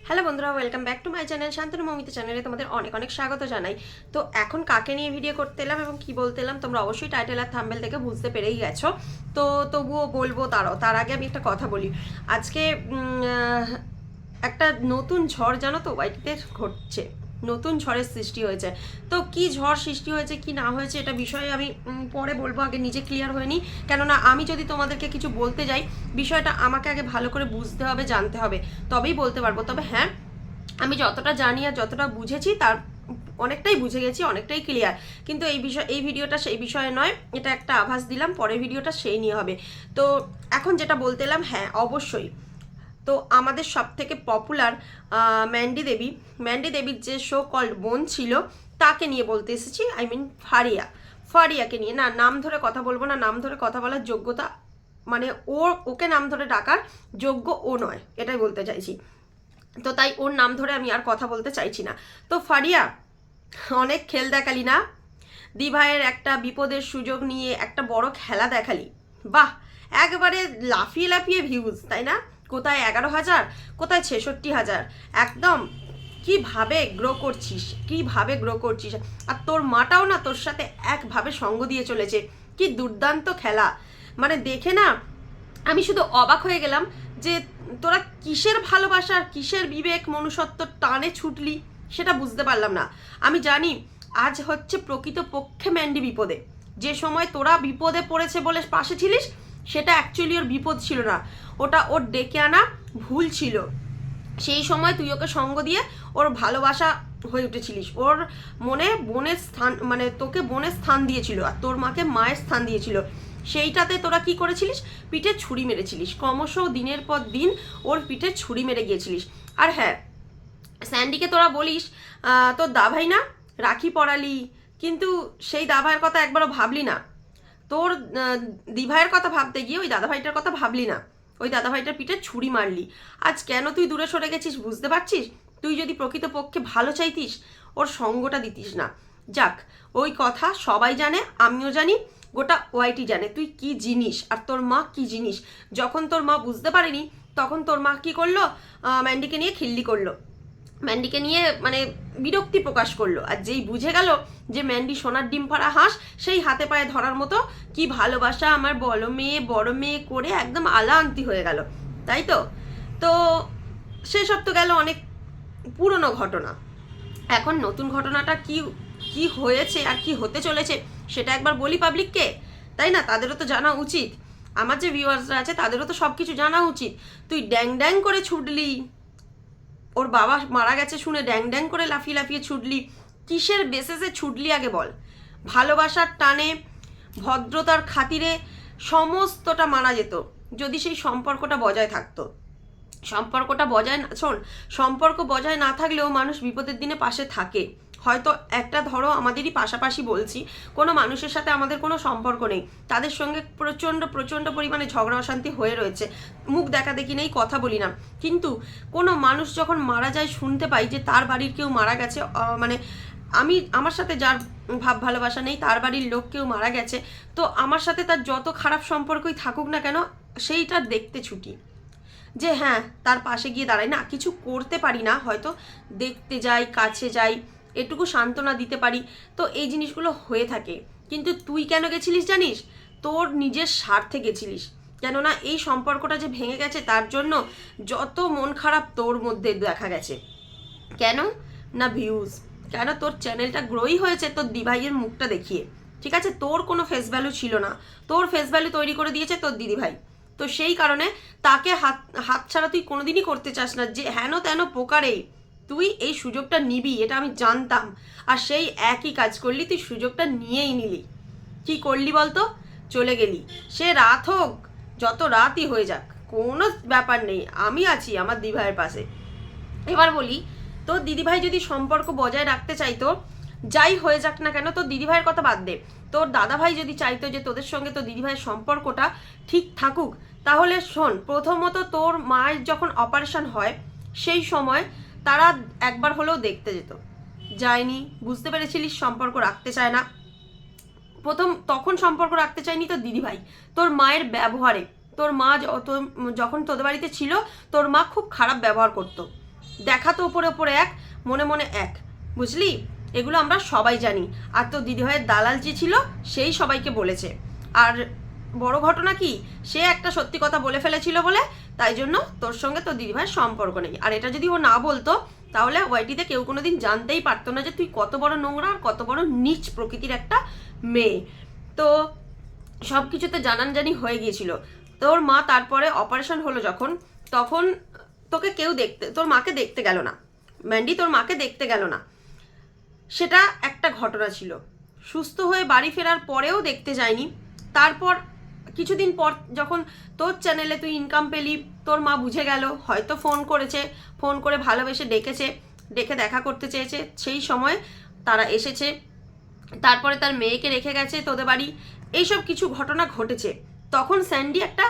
Hello বন্ধুরা, welcome back to my channel Shantanu Moumita চ্যানেলে তোমাদের অনেক অনেক স্বাগত জানাই। তো এখন কাকে নিয়ে ভিডিও করতে এলাম এবং কি বলতে এলাম তোমরা অবশ্যই টাইটেল আর থাম্বনেল থেকে বুঝতে পেরেই গেছো। তো তবুও বলবো, তার আগে আমি একটা কথা বলি। আজকে একটা নতুন ঝড় জানো তো বাড়িতে ঘটছে, নতুন ঝড়ের সৃষ্টি হয়েছে। তো কি ঝড় সৃষ্টি হয়েছে কি না হয়েছে এটা বিষয়ে আমি পরে বলবো, আগে নিজে ক্লিয়ার হয়ে নিই। কেননা আমি যদি তোমাদেরকে কিছু বলতে যাই, বিষয়টা আমাকে আগে ভালো করে বুঝতে হবে, জানতে হবে, তবেই বলতে পারবো। তবে হ্যাঁ, আমি যতটা জানি আর যতটা বুঝেছি তার অনেকটাই বুঝে গেছি, অনেকটাই ক্লিয়ার। কিন্তু এই ভিডিওটা সেই বিষয়ে নয়, এটা একটা আভাস দিলাম, পরের ভিডিওটা সেই নিয়ে হবে। তো এখন যেটা বলতে এলাম, হ্যাঁ অবশ্যই, তো আমাদের সব থেকে পপুলার ম্যান্ডি দেবীর যে শো কল্ড বোন ছিল তাকে নিয়ে বলতে এসেছি। আই মিন ফারিয়াকে নিয়ে। না, নাম ধরে কথা বলবো না, নাম ধরে কথা বলার যোগ্যতা মানে ওকে নাম ধরে ডাকার যোগ্য ও নয়, এটাই বলতে চাইছি। তো তাই ওর নাম ধরে আমি আর কথা বলতে চাইছি না। তো ফারিয়া, অনেক খেল দেখালি না, দিভাইয়ের একটা বিপদের সুযোগ নিয়ে একটা বড় খেলা দেখালি। বাহ, একবারে লাফিয়ে লাফিয়ে ভিউজ, তাই না? কোথায় 11,000, কোথায় 66,000। একদম কিভাবে গ্রো করছিস, কিভাবে গ্রো করছিস। আর তোর মাটাও না তোর সাথে একভাবে সঙ্গ দিয়ে চলেছে। কি দুর্দান্ত খেলা, মানে দেখে না আমি শুধু অবাক হয়ে গেলাম যে তোরা কিসের ভালোবাসা, কিসের বিবেক মনুষ্যত্ব টানে ছুটলি সেটা বুঝতে পারলাম না। আমি জানি আজ হচ্ছে প্রকৃত পক্ষে ম্যান্ডি বিপদে। যে সময় তোরা বিপদে পড়েছে বলে পাশে ছিলিস, সেটা অ্যাকচুয়ালি ওর বিপদ ছিল না, ওটা ওর ডেকে আনা ভুল ছিল। সেই সময় তুই ওকে সঙ্গ দিয়ে ওর ভালোবাসা হয়ে উঠেছিলিস। ওর মনে বোনের স্থান, মানে তোকে বোনের স্থান দিয়েছিল আর তোর মাকে মায়ের স্থান দিয়েছিল। সেইটাতে তোরা কি করেছিলিস? পিঠে ছুরি মেরেছিলিস, ক্রমশ দিনের পর দিন ওর পিঠে ছুরি মেরে গিয়েছিলিস। আর হ্যাঁ, স্যান্ডিকে তোরা বলিস তোর দাভাই না রাখি পড়ালি, কিন্তু সেই দাভাইয়ের কথা একবারও ভাবলি না। তোর দিভাইয়ের কথা ভাবতে গিয়ে ওই দাদাভাইটার কথা ভাবলি না, ওই দাদাভাইটার পিঠে ছুরি মারলি। আজ কেন তুই দূরে সরে গেছিস বুঝতে পারছিস? তুই যদি প্রকৃতপক্ষে ভালো চাইতিস ওর সঙ্গটা দিতিস না। যাক, ওই কথা সবাই জানে, আমিও জানি, গোটা ওয়াইটি জানে তুই কি জিনিস আর তোর মা কি জিনিস। যখন তোর মা বুঝতে পারেনি তখন তোর মা কি করলো? ম্যান্ডিকে নিয়ে খিল্লি করলো, ম্যান্ডিকে নিয়ে মানে বিরক্তি প্রকাশ করলো। আর যেই বুঝে গেল যে ম্যান্ডি সোনার ডিম পাড়া হাঁস, সেই হাতে পায়ে ধরার মতো কি ভালোবাসা আমার বড় মেয়ে করে একদম আলান্তি হয়ে গেল, তাই তো? তো সেসব তো গেল অনেক পুরনো ঘটনা। এখন নতুন ঘটনাটা কি কি হয়েছে আর কি হতে চলেছে সেটা একবার বলি পাবলিককে, তাই না? তাদেরও তো জানা উচিত, আমার যে ভিউয়ার্সরা আছে তাদেরও তো সব কিছু জানা উচিত। তুই ড্যাং ড্যাং করে ছুটলি, ওর বাবা মারা গেছে শুনে ড্যাং ড্যাং করে লাফিয়ে লাফিয়ে ছুটলি। কিসের বেসিসে ছুটলি আগে বল? ভালোবাসার টানে, ভদ্রতার খাতিরে সমস্তটা মানা যেত যদি সেই সম্পর্কটা বজায় থাকতো। সম্পর্কটা বজায় না, শোন, সম্পর্ক বজায় না থাকলেও মানুষ বিপদের দিনে পাশে থাকে। হয়তো একটা ধরো আমাদেরই পাশাপাশি বলছি, কোনো মানুষের সাথে আমাদের কোনো সম্পর্ক নেই, তাদের সঙ্গে প্রচণ্ড প্রচণ্ড পরিমাণে ঝগড়া অশান্তি হয়ে রয়েছে, মুখ দেখা দেখি নেই, কথা বলি না, কিন্তু কোনো মানুষ যখন মারা যায় শুনতে পাই যে তার বাড়ির কেউ মারা গেছে, মানে আমার সাথে যার ভাব ভালোবাসা নেই তার বাড়ির লোক কেউ মারা গেছে, তো আমার সাথে তার যত খারাপ সম্পর্কই থাকুক না কেন সেইটা দেখতে ছুটি, যে হ্যাঁ তার পাশে গিয়ে দাঁড়াই, না কিছু করতে পারি না হয়তো, দেখতে যাই, কাছে যাই, এটুকু সান্ত্বনা দিতে পারি। তো এই জিনিসগুলো হয়ে থাকে। কিন্তু তুই কেন গেছিলিস জানিস? তোর নিজের স্বার্থে গেছিলিস। কেননা এই সম্পর্কটা যে ভেঙে গেছে তার জন্য যত মন খারাপ তোর মধ্যে দেখা গেছে। কেন না ভিউজ, কেন তোর চ্যানেলটা গ্রোই হয়েছে তোর দিভাইয়ের মুখটা দেখিয়ে। ঠিক আছে, তোর কোনো ফেস ভ্যালু ছিল না, তোর ফেস ভ্যালু তৈরি করে দিয়েছে তোর দিদিভাই। তো সেই কারণে তাকে হাত ছাড়া তুই কোনোদিনই করতে চাস না, যে হেন তেন প্রকারে তুই এই সুযোগটা নিবি এটা আমি জানতাম। আর সেই একই কাজ করলি, তুই সুযোগটা নিয়েই নিলি। কি করলি বলতো? চলে গেলি, সে রাত হোক, যত রাতই হয়ে যাক, কোনো ব্যাপার নেই, আমি আছি আমার দিভাইয়ের পাশে। এবার বলি, তোর দিদিভাই যদি সম্পর্ক বজায় রাখতে চাইতো, যাই হয়ে যাক না কেন, তোর দিদিভাইয়ের কথা বাদ দে, তোর দাদাভাই যদি চাইতো যে তোদের সঙ্গে তোর দিদিভাইয়ের সম্পর্কটা ঠিক থাকুক, তাহলে শোন, প্রথমত তোর মায়ের যখন অপারেশন হয় সেই সময় তারা একবার হলেও দেখতে যেত, যায়নি। বুঝতে পেরেছিলিস সম্পর্ক রাখতে চায় না। তখন সম্পর্ক রাখতে চায়নি তোর দিদিভাই, তোর মায়ের ব্যবহারে। তোর মা যখন তোদের বাড়িতে ছিল তোর মা খুব খারাপ ব্যবহার করতো, দেখা তো ওপরে ওপরে এক, মনে মনে এক, বুঝলি? এগুলো আমরা সবাই জানি। আর তোর দিদিভাইয়ের দালাল যে ছিল সেই সবাইকে বলেছে। আর বড় ঘটনা কি, সে একটা সত্যি কথা বলে ফেলেছিল বলে তাই জন্য তোর সঙ্গে তোর দিদিভাইয়ের সম্পর্ক নেই। আর এটা যদি ও না বলতো তাহলে ওয়াইটিতে কেউ কোনোদিন জানতেই পারতো না যে তুই কত বড় নোংরা আর কত বড় নীচ প্রকৃতির একটা মেয়ে। তো সব কিছুতে জানানজানি হয়ে গিয়েছিল। তোর মা তারপরে অপারেশন হলো যখন, তখন তোকে কেউ দেখতে, তোর মাকে দেখতে গেল না, ম্যান্ডি তোর মাকে দেখতে গেল না, সেটা একটা ঘটনা ছিল। সুস্থ হয়ে বাড়ি ফেরার পরেও দেখতে যায়নি। তারপর কিছুদিন পর যখন তোর চ্যানেলে তুই ইনকাম পেলি, তোর মা বুঝে গেল, হয়তো ফোন করেছে, ফোন করে ভালোবেসে ডেকেছে, ডেকে দেখা করতে চেয়েছে, সেই সময় তারা এসেছে। তারপরে তার মেয়েকে রেখে গেছে তোদের বাড়ি, এইসব কিছু ঘটনা ঘটেছে। তখন স্যান্ডি একটা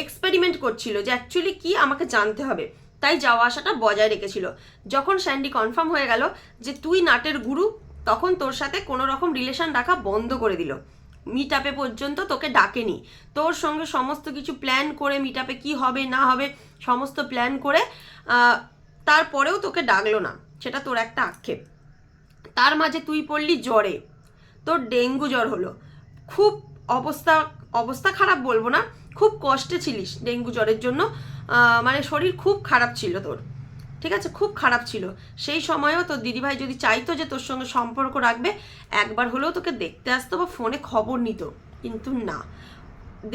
এক্সপেরিমেন্ট করছিল যে অ্যাকচুয়ালি কি আমাকে জানতে হবে, তাই যাওয়া আসাটা বজায় রেখেছিল। যখন স্যান্ডি কনফার্ম হয়ে গেল যে তুই নাটের গুরু, তখন তোর সাথে কোনো রকম রিলেশন রাখা বন্ধ করে দিল। মিট আপে পর্যন্ত তোকে ডাকেনি, তোর সঙ্গে সমস্ত কিছু প্ল্যান করে, মিট আপে কী হবে না হবে সমস্ত প্ল্যান করে তারপরেও তোকে ডাকলো না, সেটা তোর একটা আক্ষেপ। তার মাঝে তুই পড়লি জ্বরে, তোর ডেঙ্গু জ্বর হলো, খুব অবস্থা খারাপ বলবো না, খুব কষ্টে ছিলিস ডেঙ্গু জ্বরের জন্য, মানে শরীর খুব খারাপ ছিল তোর, ঠিক আছে, খুব খারাপ ছিল। সেই সময়েও তোর দিদিভাই যদি চাইতো যে তোর সঙ্গে সম্পর্ক রাখবে, একবার হলেও তোকে দেখতে আসতো বা ফোনে খবর নিত, কিন্তু না,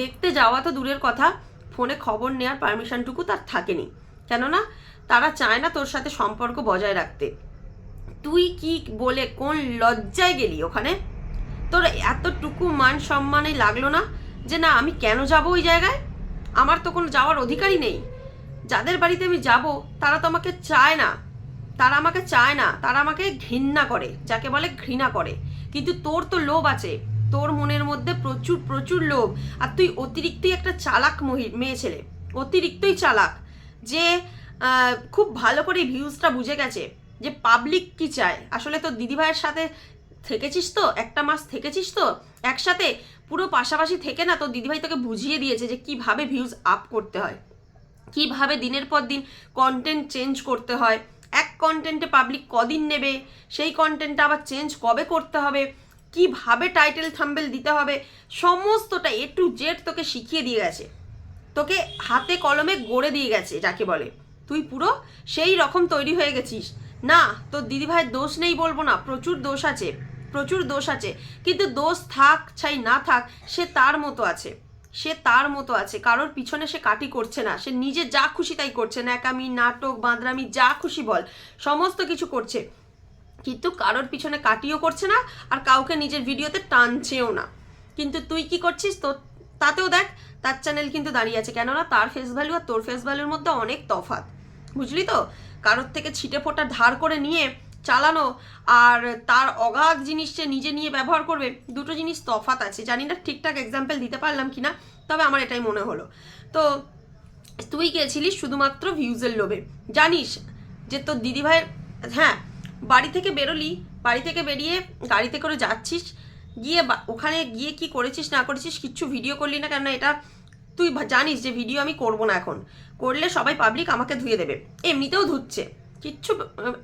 দেখতে যাওয়া তো দূরের কথা, ফোনে খবর নেওয়ার পারমিশনটুকু তার থাকেনি, কেননা তারা চায় না তোর সাথে সম্পর্ক বজায় রাখতে। তুই কি বলে কোন লজ্জায় গেলি ওখানে? তোর এতটুকু মান সম্মানে লাগলো না যে না আমি কেন যাব ওই জায়গায়, আমার তো কোনো যাওয়ার অধিকারই নেই। যাদের বাড়িতে আমি যাব তারা তো আমাকে চায় না, তারা আমাকে চায় না, তারা আমাকে ঘৃণা করে, যাকে বলে ঘৃণা করে। কিন্তু তোর তো লোভ আছে, তোর মনের মধ্যে প্রচুর প্রচুর লোভ। আর তুই অতিরিক্তই একটা চালাক মেয়ে ছেলে, অতিরিক্তই চালাক, যে খুব ভালো করে ভিউজটা বুঝে গেছে যে পাবলিক কি চায়। আসলে তোর দিদিভাইয়ের সাথে থেকেছিস তো, একটা মাস থেকেছিস তো একসাথে, পুরো পাশাপাশি থেকে না তোর দিদিভাই তোকে বুঝিয়ে দিয়েছে যে কিভাবে ভিউজ আপ করতে হয়, কিভাবে দিনের পর দিন কন্টেন্ট চেঞ্জ করতে হয়, এক কন্টেন্টে পাবলিক কদিন নেবে, সেই কন্টেন্টটা আবার চেঞ্জ কবে করতে হবে, কিভাবে টাইটেল থাম্বনেল দিতে হবে, সমস্তটা A to Z তোকে শিখিয়ে দিয়ে গেছে, তোকে হাতে কলমে গড়ে দিয়ে গেছে যাকে বলে। তুই পুরো সেই রকম তৈরি হয়ে গেছিস। না তোর দিদিভাইয়ের দোষ নেই বলবো না, প্রচুর দোষ আছে, প্রচুর দোষ আছে, কিন্তু দোষ থাক চাই না থাক, সে তার মতো আছে, সে তার মতো আছে, কারোর পিছনে সে কাটি করছে না, সে নিজে যা খুশি তাই করছে, ন্যাকামি নাটক বাঁদরামি যা খুশি বল সমস্ত কিছু করছে, কিন্তু কারোর পিছনে কাটিও করছে না, আর কাউকে নিজের ভিডিওতে টানছেও না। কিন্তু তুই কি করছিস, তোর তাতেও দেখ তার চ্যানেল কিন্তু দাঁড়িয়ে আছে, কেননা তার ফেস ভ্যালু আর তোর ফেস ভ্যালুর মধ্যে অনেক তফাৎ, বুঝলি তো? কারোর থেকে ছিটে ফোটা ধার করে নিয়ে চালানো আর তার অগাধ জিনিস সে নিজে নিয়ে ব্যবহার করবে, দুটো জিনিস তফাৎ আছে। জানি না ঠিকঠাক এক্সাম্পল দিতে পারলাম কিনা, তবে আমার এটাই মনে হলো। তো তুই গেছিলিস শুধুমাত্র ভিউজের লোভে, জানিস যে তোর দিদিভাইয়ের, হ্যাঁ বাড়ি থেকে বেরোলি, বাড়ি থেকে বেরিয়ে গাড়িতে করে যাচ্ছিস, গিয়ে ওখানে গিয়ে কি করেছিস না করেছিস কিচ্ছু ভিডিও করলি না, কেন এটা তুই জানিস যে ভিডিও আমি করব না, এখন করলে সবাই পাবলিক আমাকে ধুয়ে দেবে, এমনিতেও ধুচ্ছে, কিচ্ছু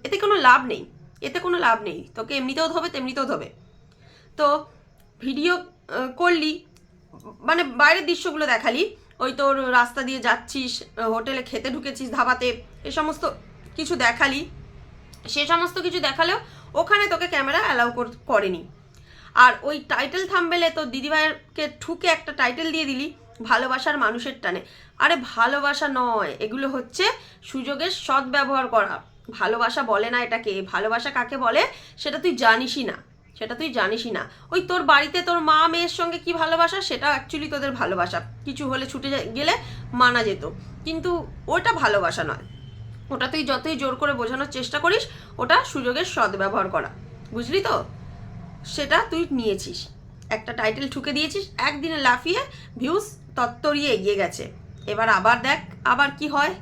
এতে কোনো লাভ নেই, এতে কোনো লাভ নেই, তোকে এমনিতেও ধোবে তেমনিতেও ধোবে। তো ভিডিও করলি, মানে বাইরের দৃশ্যগুলো দেখালি, ওই তোর রাস্তা দিয়ে যাচ্ছিস, হোটেলে খেতে ঢুকেছিস ধাবাতে, এ সমস্ত কিছু দেখালি, সে সমস্ত কিছু দেখালেও ওখানে তোকে ক্যামেরা অ্যালাউ করেনি। আর ওই টাইটেল থাম্বনেলে তোর দিদিভাইকে ঠুকে একটা টাইটেল দিয়ে দিলি ভালোবাসার মানুষের টানে। আরে ভালোবাসা নয়, এগুলো হচ্ছে সুযোগের সদ্ব্যবহার করা, ভালোবাসা বলে না এটাকে, ভালোবাসা কাকে বলে সেটা তুই জানিসই না, সেটা তুই জানিসই না। ওই তোর বাড়িতে তোর মা মেয়ের সঙ্গে কি ভালোবাসা, সেটা অ্যাকচুয়ালি তোদের ভালোবাসা, কিছু হলে ছুটে গেলে মানা যেত, কিন্তু ওটা ভালোবাসা নয়, ওটা তুই যতই জোর করে বোঝানোর চেষ্টা করিস ওটা সুযোগের সদ্ব্যবহার করা, বুঝলি তো? সেটা তুই নিয়েছিস, একটা টাইটেল ঠুকে দিয়েছিস, একদিনে লাফিয়ে ভিউজ তত্তরিয়ে এগিয়ে গেছে। এবার আবার দেখ আবার কি হয়,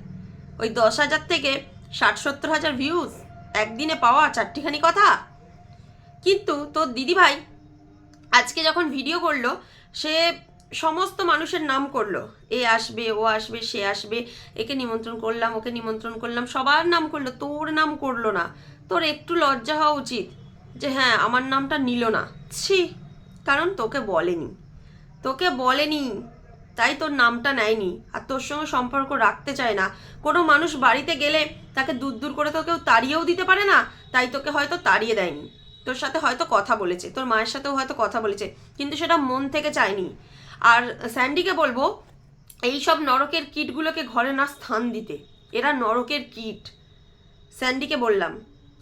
ওই 10,000 থেকে 60-70 হাজার ভিউজ একদিনে পাওয়া চারটিখানি কথা। কিন্তু তোর দিদিভাই আজকে যখন ভিডিও করলো, সে সমস্ত মানুষের নাম করলো, এ আসবে, ও আসবে, সে আসবে, একে নিমন্ত্রণ করলাম, ওকে নিমন্ত্রণ করলাম, সবার নাম করলো, তোর নাম করলো না। তোর একটু লজ্জা হওয়া উচিত যে হ্যাঁ আমার নামটা নিল না। ছি, কারণ তোকে বলেনি তাই তোর নামটা নেয়নি, আর তোর সঙ্গে সম্পর্ক রাখতে চায় না। কোনো মানুষ বাড়িতে গেলে তাকে দূর দূর করে তো কেউ তাড়িয়েও দিতে পারে না, তাই তোকে হয়তো তাড়িয়ে দেয়নি। তোর সাথে হয়তো কথা বলেছে, তোর মায়ের সাথেও হয়তো কথা বলেছে, কিন্তু সেটা মন থেকে চায়নি। আর স্যান্ডিকে বলবো এই সব নরকের কীটগুলোকে ঘরে না স্থান দিতে, এরা নরকের কীট। স্যান্ডিকে বললাম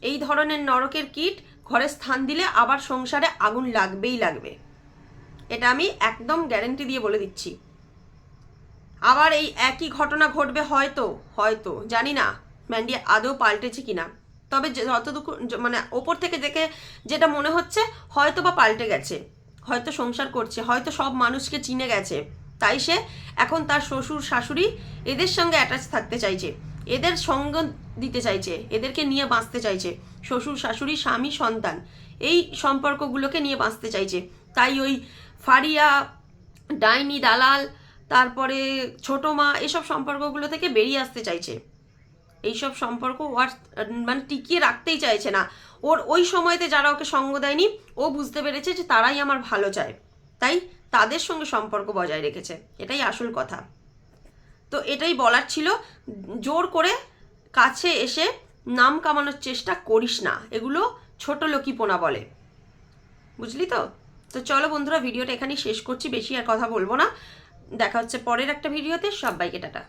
এই ধরনের নরকের কীট ঘরে স্থান দিলে আবার সংসারে আগুন লাগবেই লাগবে, এটা আমি একদম গ্যারেন্টি দিয়ে বলে দিচ্ছি। আবার এই একই ঘটনা ঘটবে হয়তো, হয়তো জানি না ম্যান্ডি আদৌ পাল্টেছে কিনা, তবে যতটুকু মানে ওপর থেকে দেখে যেটা মনে হচ্ছে হয়তো বা পাল্টে গেছে, হয়তো সংসার করছে, হয়তো সব মানুষকে চিনে গেছে, তাই সে এখন তার শ্বশুর শাশুড়ি এদের সঙ্গে অ্যাটাচ থাকতে চাইছে, এদের সঙ্গ দিতে চাইছে, এদেরকে নিয়ে বাঁচতে চাইছে, শ্বশুর শাশুড়ি স্বামী সন্তান এই সম্পর্কগুলোকে নিয়ে বাঁচতে চাইছে। তাই ওই ফারিয়া, ডাইনি, দালাল, তারপরে ছোট মা, এসব সম্পর্কগুলো থেকে বেরিয়ে আসতে চাইছে। এইসব সম্পর্ক ও আর মানে টিকিয়ে রাখতেই চাইছে না। ওর ওই সময়তে যারা ওকে সঙ্গ দেয়নি ও বুঝতে পেরেছে যে তারাই আমার ভালো চায়, তাই তাদের সঙ্গে সম্পর্ক বজায় রেখেছে, এটাই আসল কথা। তো এটাই বলার ছিল, জোর করে কাছে এসে নাম কামানোর চেষ্টা করিস না, এগুলো ছোট লোকিপোনা বলে, বুঝলি তো? তো চলো বন্ধুরা, ভিডিওটা এখানেই শেষ করছি, বেশি আর কথা বলবো না। দেখা হচ্ছে পরের একটা ভিডিওতে, সবাইকে টাটা।